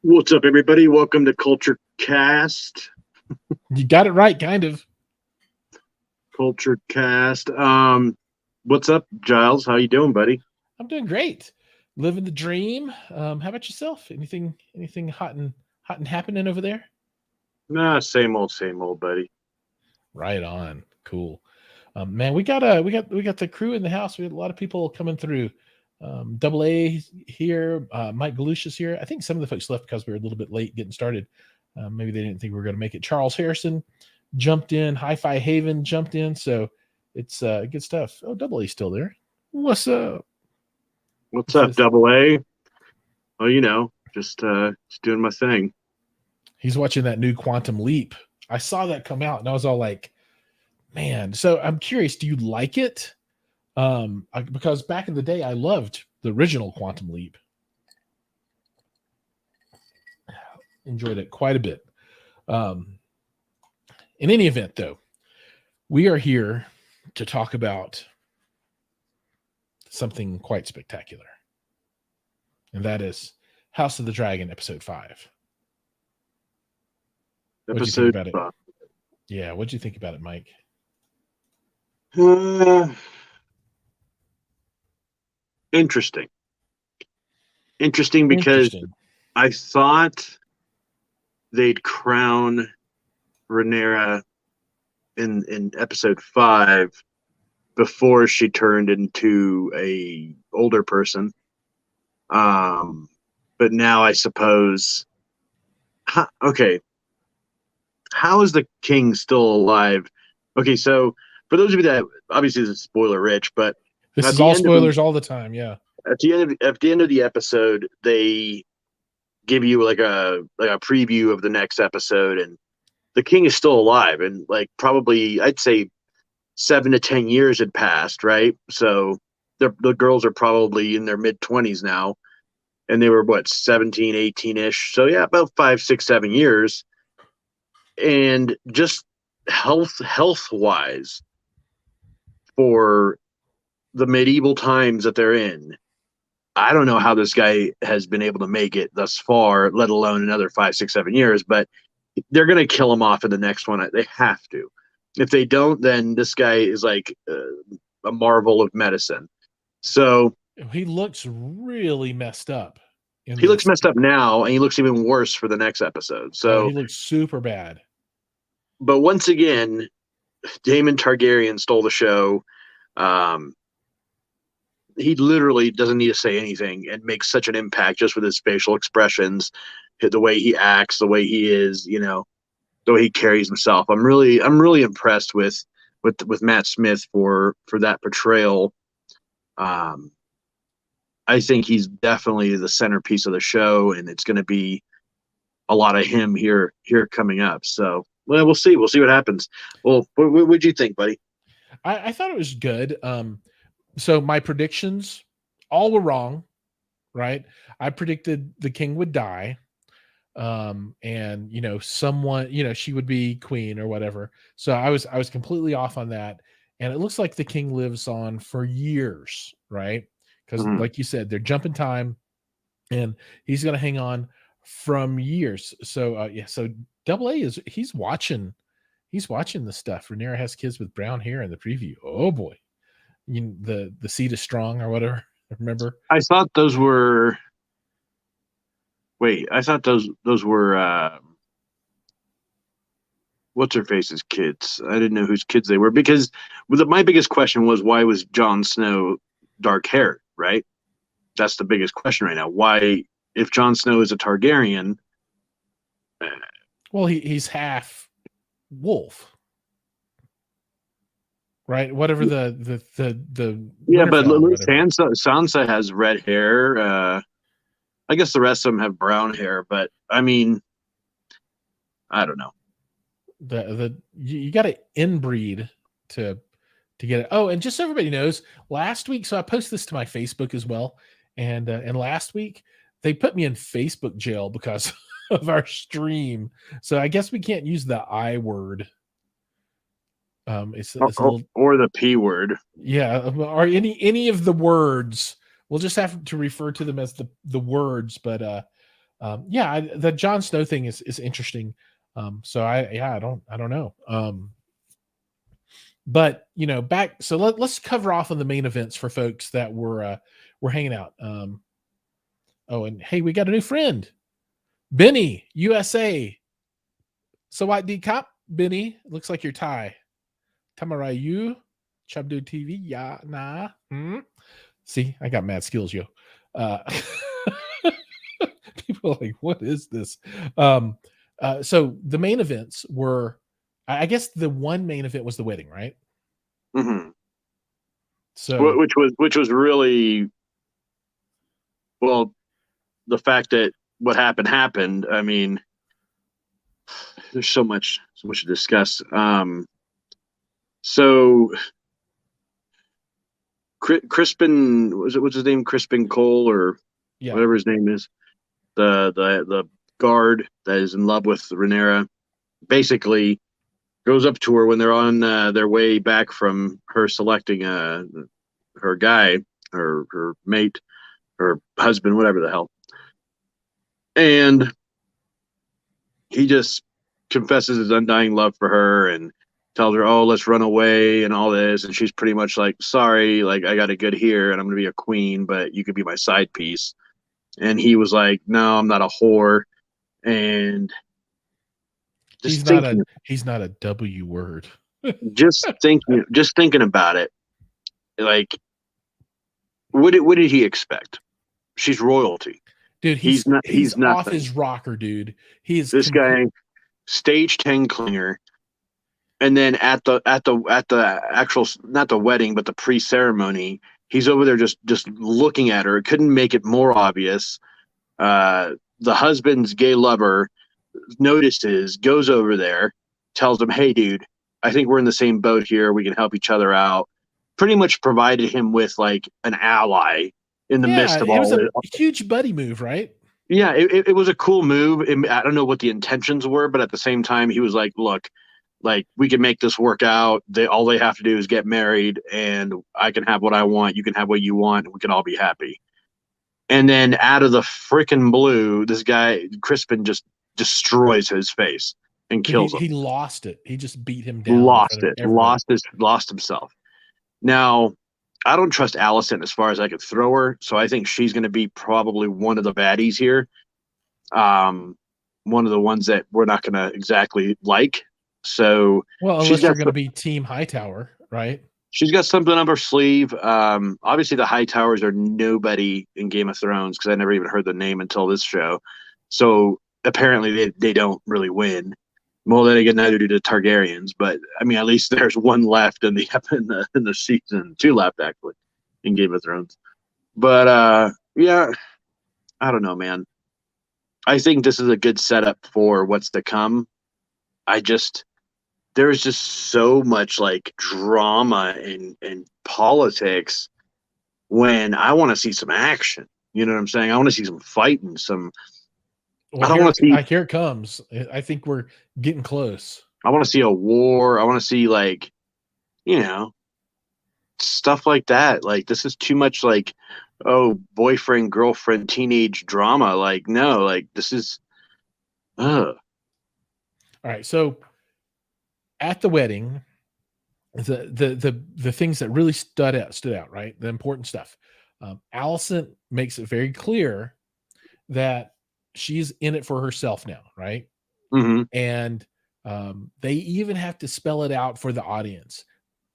What's up, everybody? Welcome to Culture Cast. You got it right, kind of. Culture Cast. What's up, Jiles? How you doing, buddy? I'm doing great, living the dream. How about yourself? Anything hot and happening over there? Nah, same old, buddy. Right on, cool. Man, we got the crew in the house. We had a lot of people coming through. Double A here. Mike Galush is here. I think some of the folks left because we were a little bit late getting started. Maybe they didn't think we were going to make it. Charles Harrison jumped in. Hi-Fi Haven jumped in. So it's good stuff. Oh, Double A still there. What's up? What's up, Double A? Well, just doing my thing. He's watching that new Quantum Leap. I saw that come out, and I was all like, man. So I'm curious, do you like it? Because back in the day, I loved the original Quantum Leap. Enjoyed it quite a bit. In any event, though, we are here to talk about something quite spectacular. And that is House of the Dragon, Episode 5. What'd you think about it? Yeah, what'd you think about it, Mike? Interesting because I thought they'd crown Rhaenyra in episode 5 before she turned into a older person. But now I suppose, okay, how is the king still alive? Okay, so for those of you that obviously this is spoiler rich, but this is all spoilers all the time. Yeah. At the end of the episode, they give you like a preview of the next episode, and the king is still alive, and like probably I'd say 7 to 10 years had passed, right? So the girls are probably in their mid-20s now, and they were what, 17, 18-ish. So yeah, about 5, 6, 7 years. And just health wise, for the medieval times that they're in, I don't know how this guy has been able to make it thus far, let alone another 5, 6, 7 years. But they're going to kill him off in the next one. They have to. If they don't, then this guy is like a marvel of medicine. So he looks really messed up. He looks messed up now, and he looks even worse for the next episode. So he looks super bad. But once again, Daemon Targaryen stole the show. He literally doesn't need to say anything and makes such an impact just with his facial expressions, the way he acts, the way he is, the way he carries himself. I'm really impressed with Matt Smith for that portrayal. I think he's definitely the centerpiece of the show, and it's going to be a lot of him here coming up. So, well, we'll see. We'll see what happens. Well, what'd you think, buddy? I thought it was good. So my predictions all were wrong, right? I predicted the king would die. And someone, she would be queen or whatever. So I was completely off on that. And it looks like the king lives on for years, right? Because like you said, they're jumping time, and he's going to hang on from years. So so Double A he's watching the stuff. Rhaenyra has kids with brown hair in the preview. Oh boy, the seed is strong or whatever. Remember? I thought those were. Wait, I thought those were what's her face's kids. I didn't know whose kids they were, because my biggest question was, why was Jon Snow dark haired, right? That's the biggest question right now. Why, if Jon Snow is a Targaryen? Well, he's half wolf, right? Whatever the yeah, but Sansa has red hair. I guess the rest of them have brown hair, but I mean, I don't know. You got to inbreed to get it. Oh, and just so everybody knows, last week, so I posted this to my Facebook as well, and last week they put me in Facebook jail because of our stream. So I guess we can't use the I word. It's a little, or the P word. Yeah, or any of the words. We'll just have to refer to them as the words. But Yeah, the Jon Snow thing is interesting. So I don't know. But back. So let's cover off on the main events for folks that were hanging out. Oh, and hey, we got a new friend, Benny, USA. So what, D Cop, Benny? Looks like you're Thai. Tamarayu, Chabdu TV, yeah, nah. See, I got mad skills, yo. Uh, people are like, what is this? So the main events were, I guess the one main event was the wedding, right? Mm-hmm. So Which was really, well, the fact that what happened. I mean, there's so much to discuss. So Crispin, what's his name? Crispin Cole or yeah, whatever his name is. The guard that is in love with Rhaenyra basically goes up to her when they're on their way back from her selecting her guy, her mate, her husband, whatever the hell, and he just confesses his undying love for her and tells her, "Oh, let's run away," and all this, and she's pretty much like, "Sorry, like I got it good here, and I'm gonna be a queen, but you could be my side piece." And he was like, "No, I'm not a whore," and just thinking, he's not a W word. just thinking about it, like, what did he expect? She's royalty. Dude, he's He's off nothing. his rocker, dude. He is This guy, stage 10 clinger, and then at the actual, not the wedding but the pre-ceremony, he's over there just looking at her. It couldn't make it more obvious. The husband's gay lover notices, goes over there, tells him, "Hey dude, I think we're in the same boat here, we can help each other out." Pretty much provided him with like an ally in the yeah, midst of it was all a this. huge buddy move, right? Yeah, it was a cool move. I don't know what the intentions were, but at the same time, he was like, "Look, like we can make this work out. All they have to do is get married, and I can have what I want. You can have what you want, and we can all be happy." And then out of the freaking blue, this guy Crispin just destroys his face and Dude, kills him. he lost it. He just beat him down in Lost front of it. everybody. Lost himself. Now, I don't trust Allison as far as I could throw her, so I think she's going to be probably one of the baddies here. Um, One of the ones that we're not going to exactly like. So Well, she's unless you're got going to be Team Hightower, right? she's got something up her sleeve. Obviously, the High Towers are nobody in Game of Thrones because I never even heard the name until this show. So apparently, they don't really win. Well, then again, neither do the Targaryens. But I mean, at least there's one left in the in the season, two left actually in Game of Thrones. But yeah, I don't know, man. I think this is a good setup for what's to come. I just there's just so much like drama and politics when I want to see some action. You know what I'm saying? I want to see some fighting. Well, I don't want to see. here it comes. I think we're getting close. I want to see a war. I want to see like you know stuff like that. Like this is too much like oh boyfriend girlfriend teenage drama. Like no, like this is. Uh, All right, so at the wedding, the things that really stood out, right? The important stuff. Allison makes it very clear that she's in it for herself now, right? mm-hmm. And they even have to spell it out for the audience.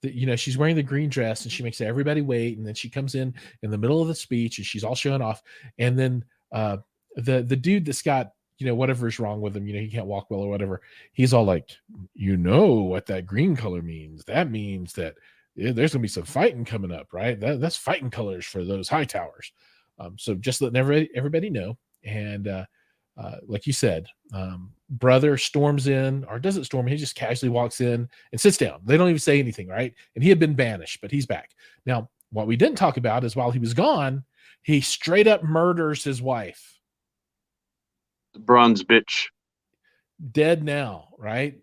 That she's wearing the green dress and she makes everybody wait, and then she comes in the middle of the speech and she's all showing off, and then the dude that's got whatever's wrong with him, he can't walk well or whatever, he's all like, what that green color means? That means that there's gonna be some fighting coming up, right? That's fighting colors for those high towers. So just letting everybody know. And like you said, brother storms in, or doesn't storm, he just casually walks in and sits down. They don't even say anything, right? And he had been banished, but he's back. Now, what we didn't talk about is while he was gone, he straight up murders his wife. Bronze bitch. Dead now, right?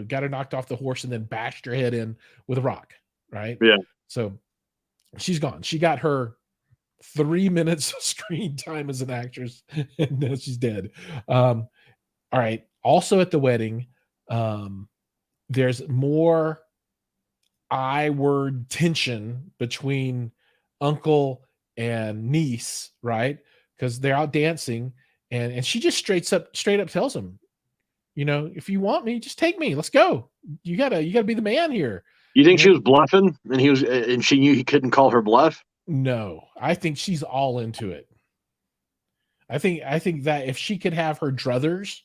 Got her knocked off the horse and then bashed her head in with a rock, right? Yeah. So she's gone. She got her 3 minutes of screen time as an actress, and now she's dead. All right. Also at the wedding, there's more I word tension between uncle and niece, right? Because they're out dancing, and she just straight up tells him, if you want me, just take me. Let's go. You gotta be the man here. You think You she know, was bluffing, and she knew he couldn't call her bluff? no, I think she's all into it. I think that if she could have her druthers,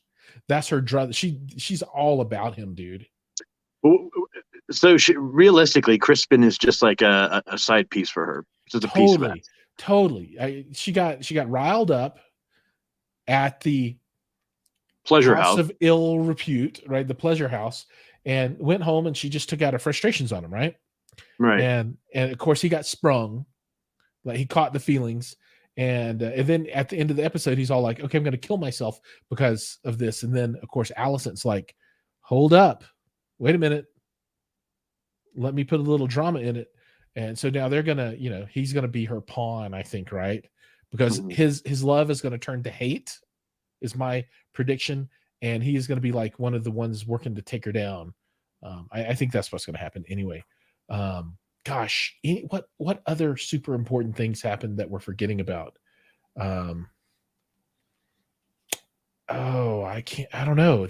that's her druther. She's all about him, dude. So realistically, Crispin is just like a side piece for her. It's just a piece of Totally, it. totally. She got riled up at the Pleasure house house. of ill repute, right? The pleasure house, and went home and she just took out her frustrations on him, right? Right. And of course he got sprung, like he caught the feelings, and then at the end of the episode he's all like, okay, I'm going to kill myself because of this. And then of course Allison's like, hold up, wait a minute, let me put a little drama in it. And so now they're gonna, he's gonna be her pawn, I think, right? Because Mhm. his love is gonna turn to hate, is my prediction, and he is gonna be like one of the ones working to take her down. I think that's what's gonna happen anyway. Gosh, what other super important things happened that we're forgetting about? Um, Oh, I don't know.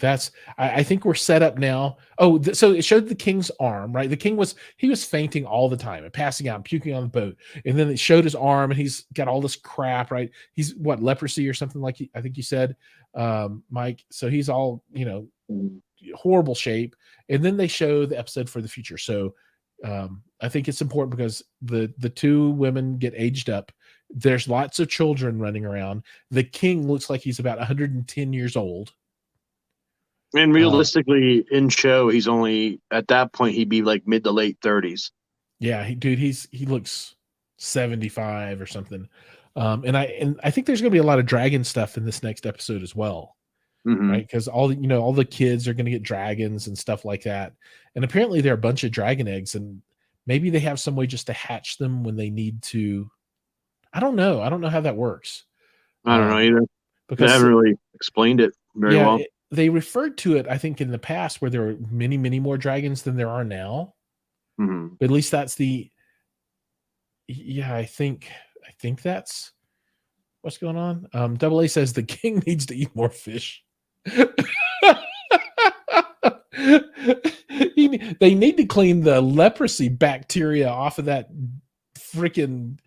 I think we're set up now. Oh, so it showed the king's arm, right? He was fainting all the time and passing out and puking on the boat. And then it showed his arm and he's got all this crap, right? He's what, leprosy or something, like I think you said, Mike. So he's all, horrible shape. And then they show the episode for the future. So I think it's important because the two women get aged up. There's lots of children running around. The king looks like he's about 110 years old. And realistically, in show, he's only at that point he'd be like mid to late 30s. Yeah, he looks 75 or something. And I think there's going to be a lot of dragon stuff in this next episode as well, Mm-hmm. right? Because all the kids are going to get dragons and stuff like that. And apparently there are a bunch of dragon eggs, and maybe they have some way just to hatch them when they need to. I don't know. I don't know how that works. I don't know either. They Because haven't really explained it very yeah, well. they referred to it, I think, in the past where there were many, many more dragons than there are now. Mm-hmm. But at least that's yeah, I think that's what's going on. Double A says the king needs to eat more fish. They need to clean the leprosy bacteria off of that freaking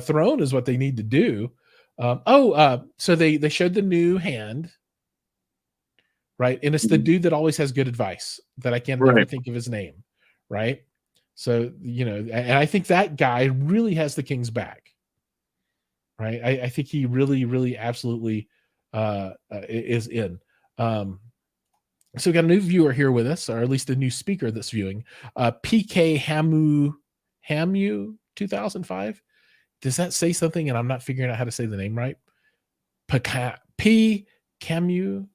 throne is what they need to do. So they showed the new hand, right? And it's the dude that always has good advice that I can never think of his name, right? So, and I think that guy really has the king's back, right? I think he really, really absolutely is in. So we got a new viewer here with us, or at least a new speaker that's viewing. PK Hamu 2005. Does that say something? And I'm not figuring out how to say the name right. P Camu.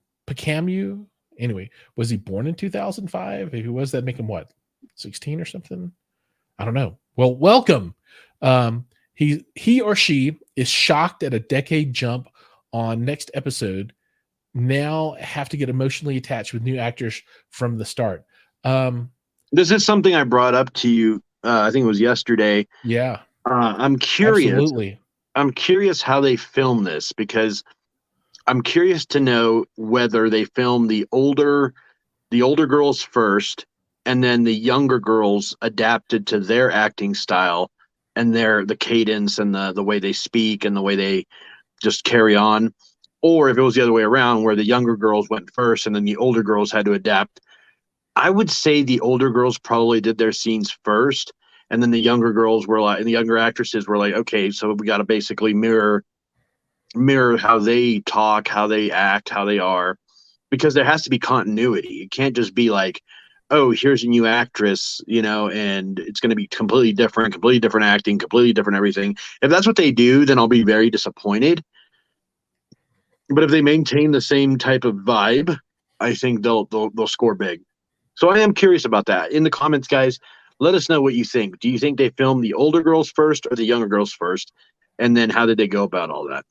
Anyway, was he born in 2005? If he was, that'd make him what, 16 or something? I don't know. Well, welcome. He or she is shocked at a decade jump on next episode. Now have to get emotionally attached with new actors from the start. This is something I brought up to you. I think it was yesterday. Yeah. I'm curious. Absolutely. I'm curious how they film this, because I'm curious to know whether they film the older girls first, and then the younger girls adapted to their acting style and the cadence and the way they speak and the way they just carry on, or if it was the other way around where the younger girls went first and then the older girls had to adapt. I would say the older girls probably did their scenes first, and then the younger girls were like, and the younger actresses were like, okay, so we got to basically mirror how they talk, how they act, how they are, because there has to be continuity. It can't just be like, oh, here's a new actress, and it's going to be completely different acting, completely different everything. If that's what they do, then I'll be very disappointed. But if they maintain the same type of vibe, I think they'll score big. So I am curious about that. In the comments, guys, let us know what you think. Do you think they filmed the older girls first or the younger girls first? And then how did they go about all that?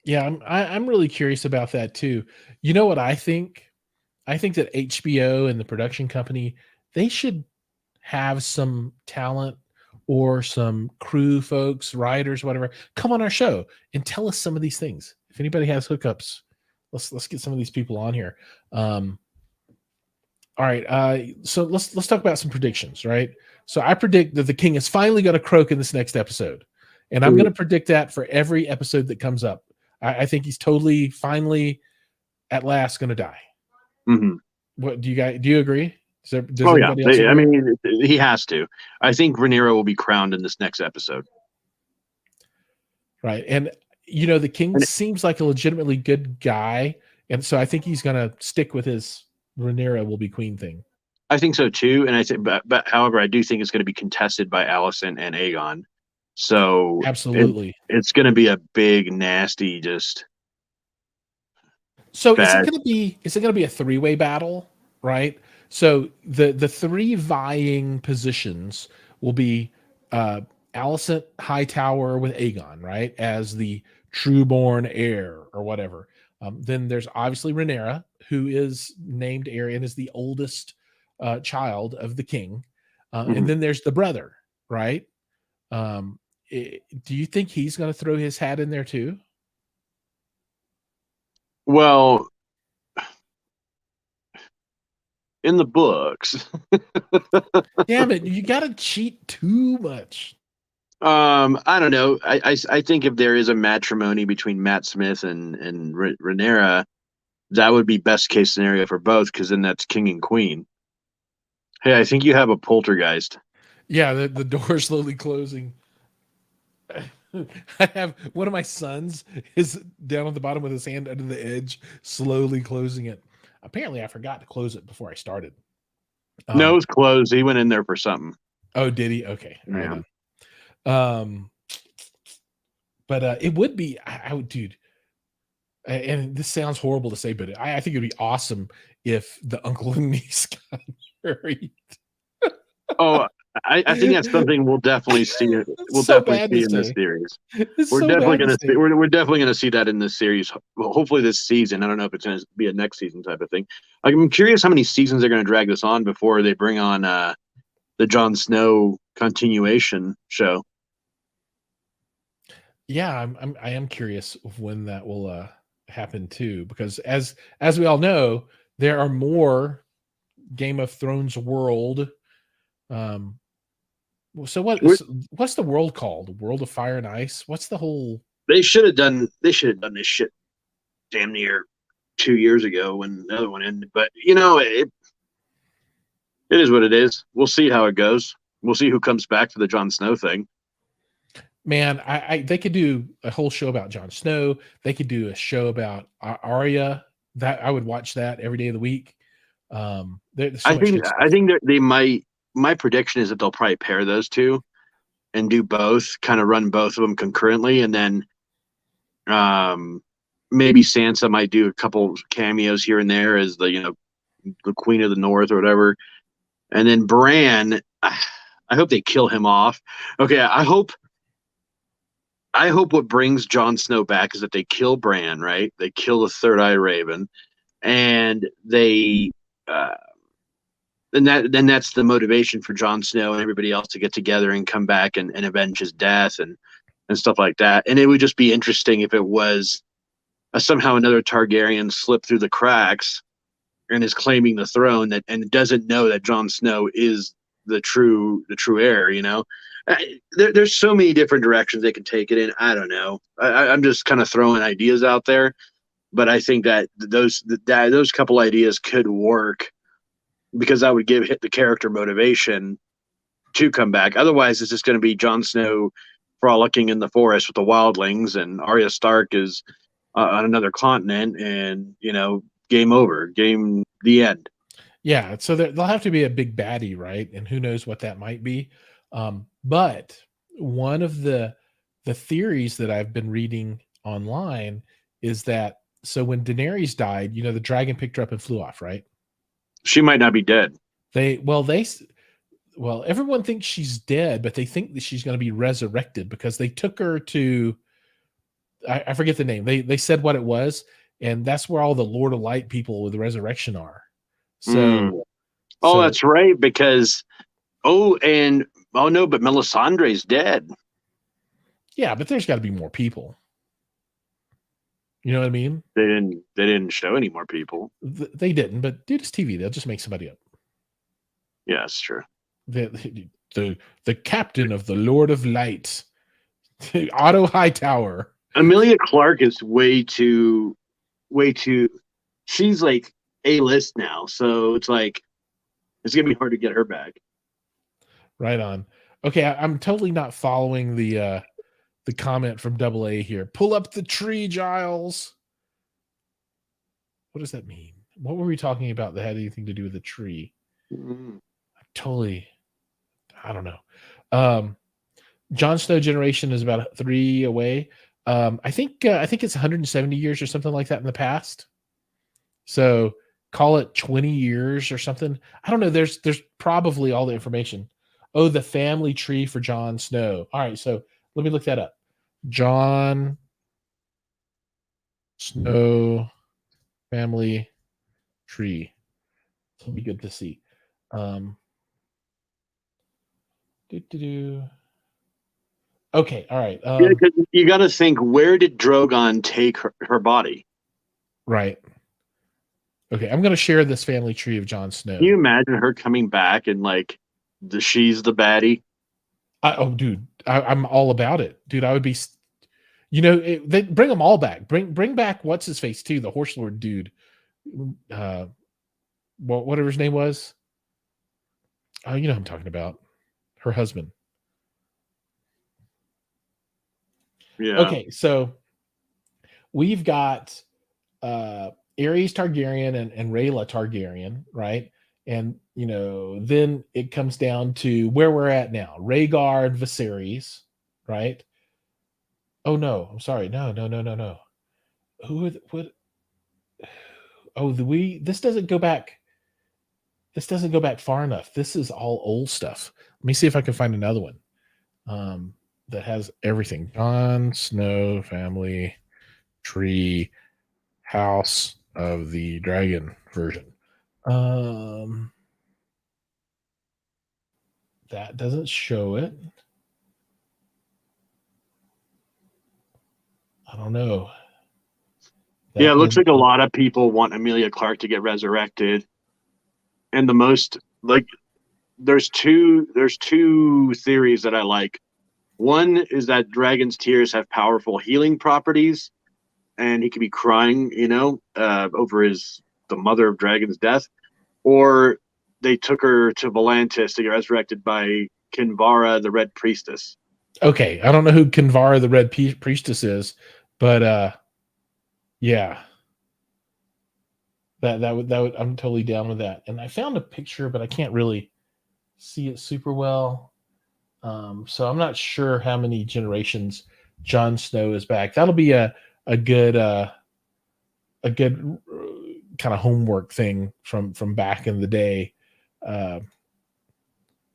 Yeah, I'm really curious about that too. You know what I think? I think that HBO and the production company, they should have some talent or some crew folks, writers, whatever, come on our show and tell us some of these things. If anybody has hookups, let's get some of these people on here. Um, all right, so let's talk about some predictions, right? So I predict that the king is finally going to croak in this next episode, and I'm going to predict that for every episode that comes up. I think he's totally, finally, at last, going to die. Mm-hmm. What do you guys? Do you agree? Does Oh yeah, anybody else I agree? mean, he has to. I think Rhaenyra will be crowned in this next episode. Right. And the king And seems like a legitimately good guy. And so I think he's gonna stick with his Rhaenyra will be queen thing. I think so too. And I think, but however, I do think it's going to be contested by Allison and Aegon. So Absolutely. it's going to be a big, nasty, just So bad. is it gonna be a three-way battle? Right. So the three vying positions will be Alicent Hightower with Aegon, right, as the true-born heir or whatever. Then there's obviously Rhaenyra, who is named heir and is the oldest child of the king. And Mhm. then there's the brother, right? Um, do you think he's going to throw his hat in there too? Well, in the books, Damn it, you got to cheat too much. I don't know. I think if there is a matrimony between Matt Smith and Rhaenyra, that would be best case scenario for both, because then that's king and queen. Hey, I think you have a poltergeist. Yeah, the door slowly closing. I have one of my sons is down at the bottom with his hand under the edge, slowly closing it. Apparently, I forgot to close it before I started. No, Um, it's closed. He went in there for something. oh, did he? Okay, right Yeah. on. Um, but it would be, I would, dude. And this sounds horrible to say, but I think it'd be awesome if the uncle and niece got married. Oh, I think that's something we'll definitely see. It's We'll so definitely bad to see in this say. series. It's We're so definitely bad to gonna see. say. We're definitely gonna see that in this series. Well, hopefully this season. I don't know if it's gonna be a next season type of thing. I'm curious how many seasons they're gonna drag this on before they bring on the Jon Snow continuation show. Yeah, I am curious of when that will happen too, because as we all know, there are more Game of Thrones world. Um, so what's the world called? World of Fire and Ice? What's the whole? They should have done. They should have done this shit damn near 2 years ago when the other one ended. But it is what it is. We'll see how it goes. We'll see who comes back for the Jon Snow thing. Man, they could do a whole show about Jon Snow. They could do a show about Arya. That I would watch that every day of the week. There's so I much think good I stuff. think that they might. My prediction is that they'll probably pair those two and do both, kind of run both of them concurrently, and then um, maybe Sansa might do a couple cameos here and there as the Queen of the North or whatever, and then Bran. I hope they kill him off. Okay, I hope what brings Jon Snow back is that they kill Bran, right? They kill the Third Eye Raven, and they uh, then that's the motivation for Jon Snow and everybody else to get together and come back and avenge his death and stuff like that. And it would just be interesting if it was somehow another Targaryen slipped through the cracks and is claiming the throne and doesn't know that Jon Snow is the true heir. There's so many different directions they can take it in. I don't know. I'm just kind of throwing ideas out there, but I think that those couple ideas could work because that would give hit the character motivation to come back. Otherwise, it's just going to be Jon Snow frolicking in the forest with the wildlings, and Arya Stark is on another continent, and game over, game the end. Yeah, so there'll have to be a big baddie, right? And who knows what that might be. But one of the theories that I've been reading online is that so when Daenerys died, the dragon picked her up and flew off, right? She might not be dead. They well they Well, everyone thinks she's dead, but they think that she's going to be resurrected because they took her to I forget the name. They said what it was, and that's where all the Lord of Light people with the resurrection are. Mm. So Oh, so that's right. Because oh no, but Melisandre's dead. yeah, but there's got to be more people. You know what I mean? They didn't show any more people. They didn't, but dude, it's TV. They'll just make somebody up. Yeah, that's true. The captain of the Lord of Light, Otto Hightower. Amelia Clark is way too. She's like A-list now, so it's like it's gonna be hard to get her back. Right on. Okay, I'm totally not following the comment from Double A here. Pull up the tree, Jiles. What does that mean? What were we talking about that had anything to do with the tree? Mm. I don't know. Jon Snow generation is about 3 away. I think it's 170 years or something like that in the past. So call it 20 years or something. I don't know. There's probably all the information. Oh, the family tree for Jon Snow. All right, so let me look that up. Jon Snow family tree. It'll be good to see. Okay, all right. Yeah, because you got to think, where did Drogon take her body? Right. Okay, I'm going to share this family tree of Jon Snow. Can you imagine her coming back and like she's the baddie? Dude, I'm all about it, dude. I would be, they bring them all back. Bring back what's his face too, the horse lord dude. Whatever his name was. Oh, you know who I'm talking about. Her husband. Yeah. Okay, so we've got Aerys Targaryen and Rhaela Targaryen, right? And then it comes down to where we're at now. Rhaegar and Viserys, right? Oh no, I'm sorry. No. What? Oh, this doesn't go back. This doesn't go back far enough. This is all old stuff. Let me see if I can find another one that has everything. Jon Snow family tree, House of the Dragon version. That doesn't show it. I don't know. Yeah, it looks like a lot of people want Amelia Clark to get resurrected. And the most like there's two theories that I like. One is that dragon's tears have powerful healing properties, and he could be crying, over the mother of dragon's death. Or they took her to Volantis to get resurrected by Kinvara, the Red Priestess. Okay, I don't know who Kinvara, the Red Priestess is, but yeah, that would I'm totally down with that. And I found a picture, but I can't really see it super well. So I'm not sure how many generations Jon Snow is back. That'll be a good kind of homework thing from back in the day.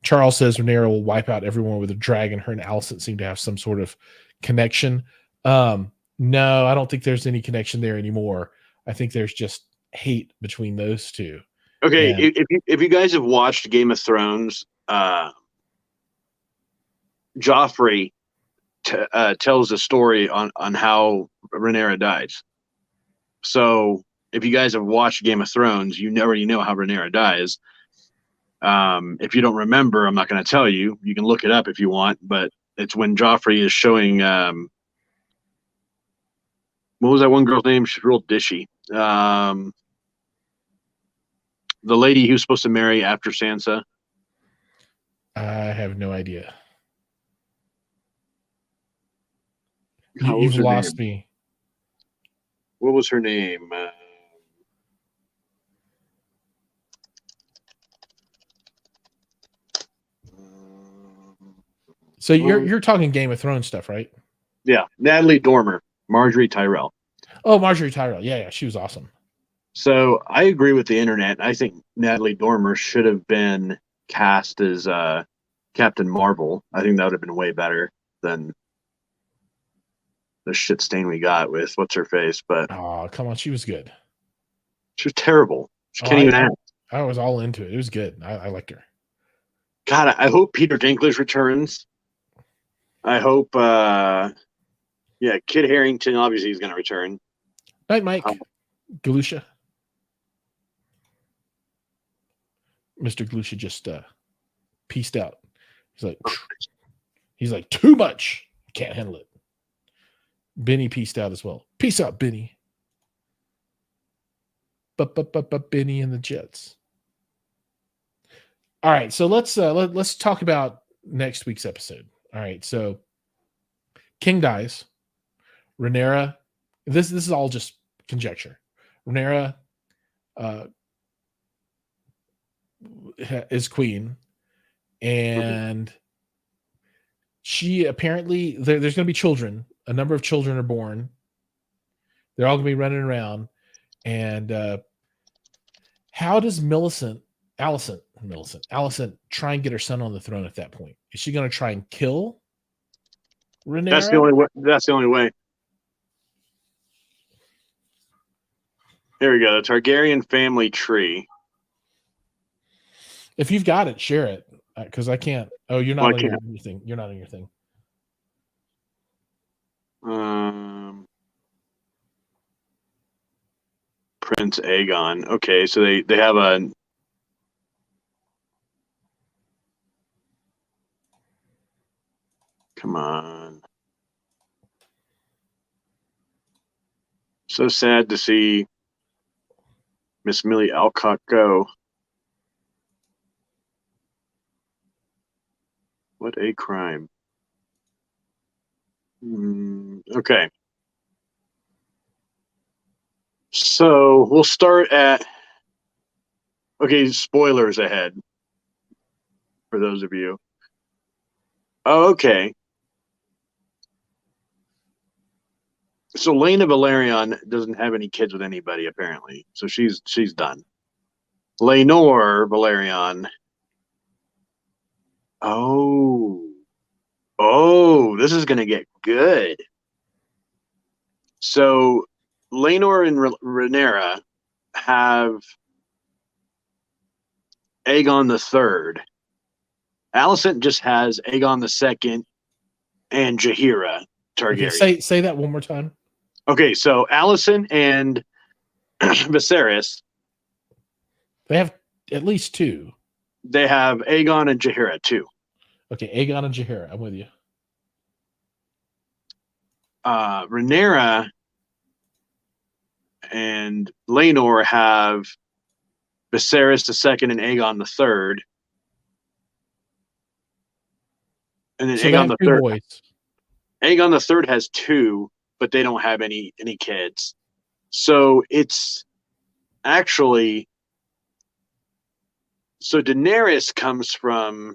Charles says Rhaenyra will wipe out everyone with a dragon. Her and Alicent seem to have some sort of connection. No, I don't think there's any connection there anymore. I think there's just hate between those two. Okay, if you guys have watched Game of Thrones, Joffrey tells a story on how Rhaenyra dies. So if you guys have watched Game of Thrones, you already know how Rhaenyra dies. If you don't remember, I'm not going to tell you. You can look it up if you want, but it's when Joffrey is showing what was that one girl's name? She's real dishy. The lady he was supposed to marry after Sansa. I have no idea. You've lost me. What was her name? So you're talking Game of Thrones stuff, right? Yeah, Natalie Dormer, Marjorie Tyrell. Oh, Marjorie Tyrell. Yeah, she was awesome. So I agree with the internet. I think Natalie Dormer should have been cast as Captain Marvel. I think that would have been way better than the shit stain we got with what's her face. But Oh, come on, she was good. she was terrible. She Oh, can't even act. I was all into it. It was good. I liked her. God, I hope Peter Dinklage returns. I hope, yeah, Kid Harrington obviously is going to return. Night, Mike. Galusha. Mr. Galusha just pieced out. He's like, too much. Can't handle it. Benny pieced out as well. Peace out, Benny. But Benny and the Jets. All right, so let's talk about next week's episode. All right, so King dies. Rhaenyra. This is all just conjecture. Rhaenyra is queen, and she apparently there's going to be children. A number of children are born. They're all going to be running around. And how does Allison try and get her son on the throne at that point? Is she going to try and kill Rhaenyra? That's the only way. That's the only way. Here we go. The Targaryen family tree. If you've got it, share it, because I can't. Oh, you're not on your thing. You're not on your thing. Prince Aegon. Okay, so they have a. Come on. So sad to see Miss Millie Alcock go. What a crime. Okay. So we'll start at. Okay, spoilers ahead for those of you. Oh, okay. So Lena Valerion doesn't have any kids with anybody apparently, so she's done. Lenore Valerion. Oh, this is gonna get good. So Lenore and Rhaenyra have Aegon the Third. Alicent just has Aegon the Second and Jaehaera Targaryen. Okay, say that one more time. Okay, so Alicent and Viserys. They have at least two. They have Aegon and Jaehaera too. Okay, Aegon and Jaehaera. I'm with you. Rhaenyra and Lenore have Viserys the Second and Aegon the Third. And then So Aegon the Third. Boys. Aegon the Third has two, but they don't have any kids. So it's actually so Daenerys comes from.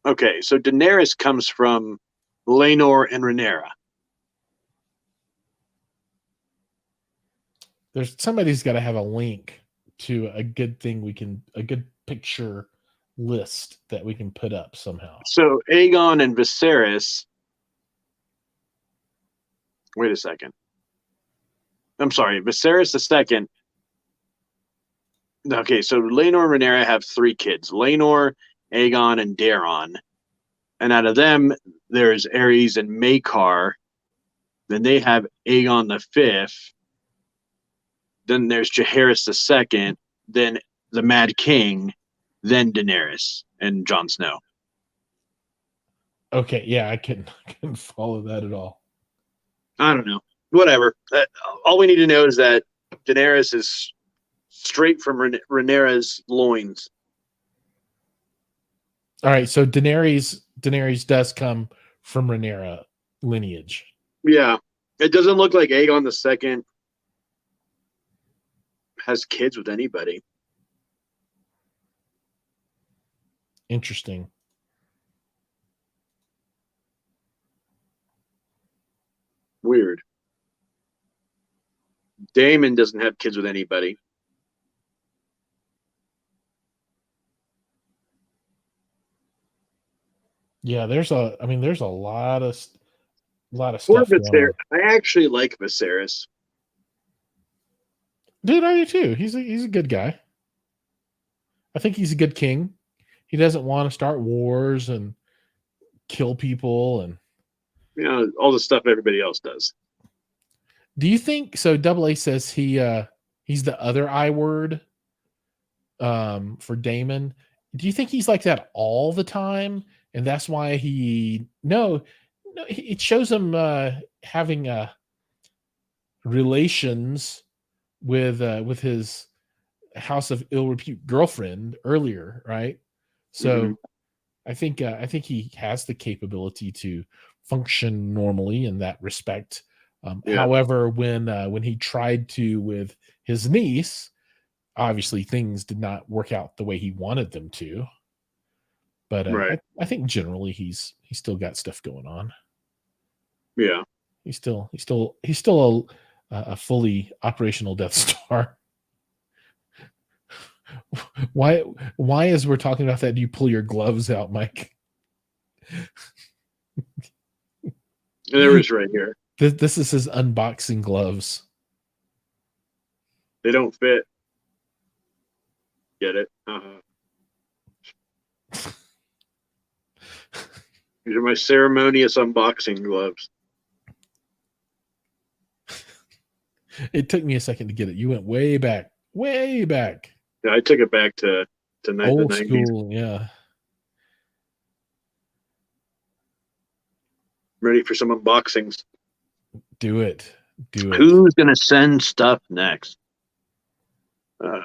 Okay, so Daenerys comes from Lenore and Rhaenyra. There's somebody's got to have a link to a good picture list that we can put up somehow. So Aegon and Viserys. Wait a second. I'm sorry, Viserys the Second. Okay, so Lenore and Rhaenyra have three kids: Lenore, Aegon, and Daeron. And out of them, there's Aerys and Maekar. Then they have Aegon the Fifth. Then there's Jaehaerys the Second. Then the Mad King. Then Daenerys and Jon Snow. Okay, yeah, I couldn't follow that at all. I don't know. Whatever. All we need to know is that Daenerys is straight from Rhaenyra's loins. All right, so Daenerys does come from Rhaenyra lineage. Yeah, it doesn't look like Aegon the Second has kids with anybody. Interesting. Weird. Daemon doesn't have kids with anybody. Yeah, there's a lot of Poor stuff going Viserys. on. I actually like Viserys. Dude, I do too. He's a good guy. I think he's a good king. He doesn't want to start wars and kill people. And You know, all the stuff everybody else does. do you think so? Double A says he's the other I word for Damon. Do you think he's like that all the time, and that's why he no it shows him having relations with his house of ill repute girlfriend earlier, right? Hmm. So I think he has the capability to function normally in that respect. Yeah. However, when he tried to with his niece, obviously things did not work out the way he wanted them to. But Right. I think generally he's still got stuff going on. Yeah. He's still a fully operational Death Star. why why as we're talking about that do you pull your gloves out, Mike? There is right here. This is his unboxing gloves. They don't fit. Get it? Uh-huh. These are my ceremonious unboxing gloves. It took me a second to get it. You went way back, way back. Yeah, I took it back to the Old 90s. school, yeah. Ready for some unboxings. Do it. Do it. Who's gonna send stuff next? Uh,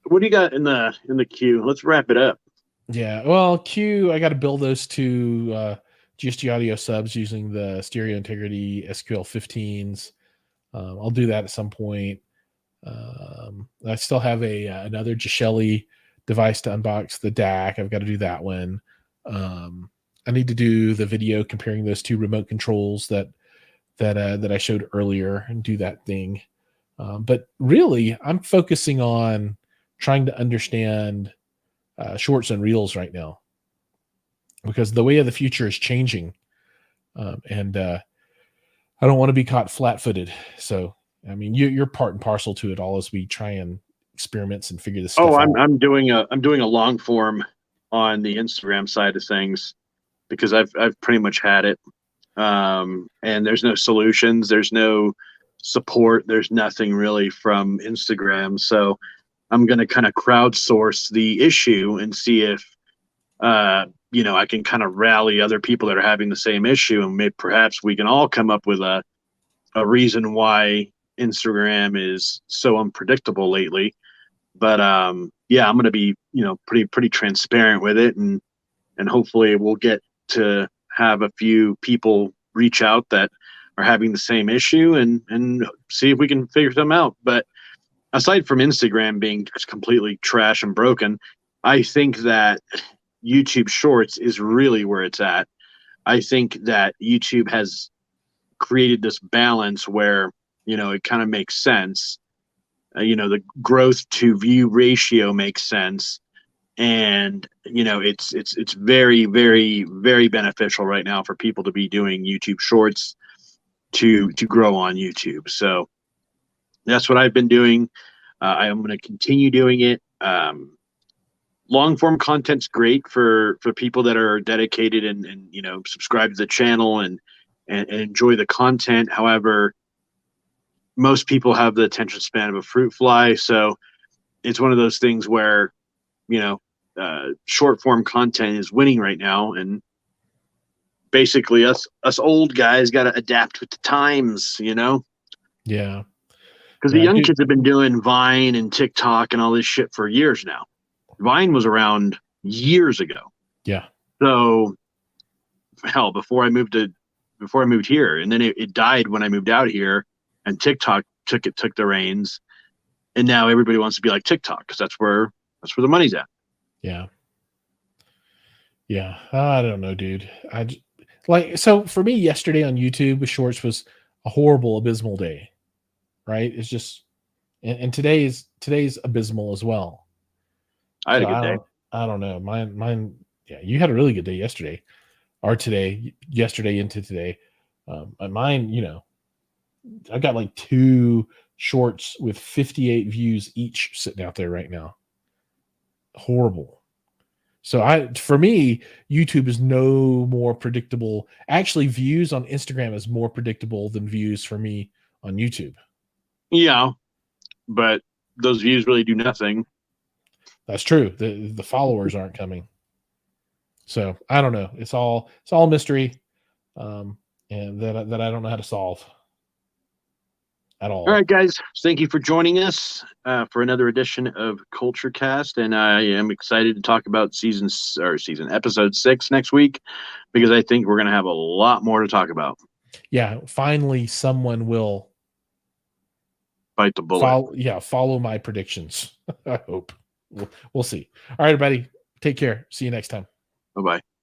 what do you got in the queue? Let's wrap it up. Yeah. Well, Q, I got to build those two GSG audio subs using the Stereo Integrity SQL 15s. I'll do that at some point. I still have another Gishelli device to unbox, the DAC. I've got to do that one. I need to do the video comparing those two remote controls that I showed earlier and do that thing. But really, I'm focusing on trying to understand shorts and reels right now because the way of the future is changing, and I don't want to be caught flat-footed. So, I mean, you're part and parcel to it all as we try and experiments and figure this Oh, stuff out. I'm doing a long form on the Instagram side of things because I've pretty much had it. And there's no solutions, there's no support, there's nothing really from Instagram. So I'm going to kind of crowdsource the issue and see if I can kind of rally other people that are having the same issue, and maybe perhaps we can all come up with a reason why Instagram is so unpredictable lately. But yeah, I'm going to be pretty transparent with it, and hopefully we'll get to have a few people reach out that are having the same issue and see if we can figure them out. But aside from Instagram being just completely trash and broken, I think that YouTube Shorts is really where it's at. I think that YouTube has created this balance where it kind of makes sense. The growth to view ratio makes sense, and it's very very beneficial right now for people to be doing YouTube Shorts to grow on YouTube. So that's what I've been doing. I am going to continue doing it. Long form content's great for people that are dedicated and subscribe to the channel and enjoy the content. However, most people have the attention span of a fruit fly, so it's one of those things where short form content is winning right now, and basically us old guys got to adapt with the times, Yeah. because the Yeah, young dude. kids have been doing Vine and TikTok and all this shit for years now. Vine was around years ago. Yeah. So hell, before I moved here, and then it died when I moved out here, and TikTok took the reins, and now everybody wants to be like TikTok because that's where the money's at. Yeah. Yeah. I don't know, dude. Like, so for me yesterday on YouTube with shorts was a horrible, abysmal day, right? It's just, and today's abysmal as well. I had So a good day. I don't know. Mine, yeah, you had a really good day yesterday. or today, yesterday into today. Mine, I've got like 2 shorts with 58 views each sitting out there right now. Horrible. So for me, YouTube is no more predictable. Actually, views on Instagram is more predictable than views for me on YouTube. Yeah, but those views really do nothing. That's true. The followers aren't coming. So I don't know. It's all mystery, um, and that I don't know how to solve at All all. right, guys. Thank you for joining us for another edition of Culture Cast, and I am excited to talk about season episode 6 next week because I think we're going to have a lot more to talk about. Yeah, finally someone will Bite the bullet. follow my predictions. I hope. We'll see. All right, everybody. Take care. See you next time. Bye bye.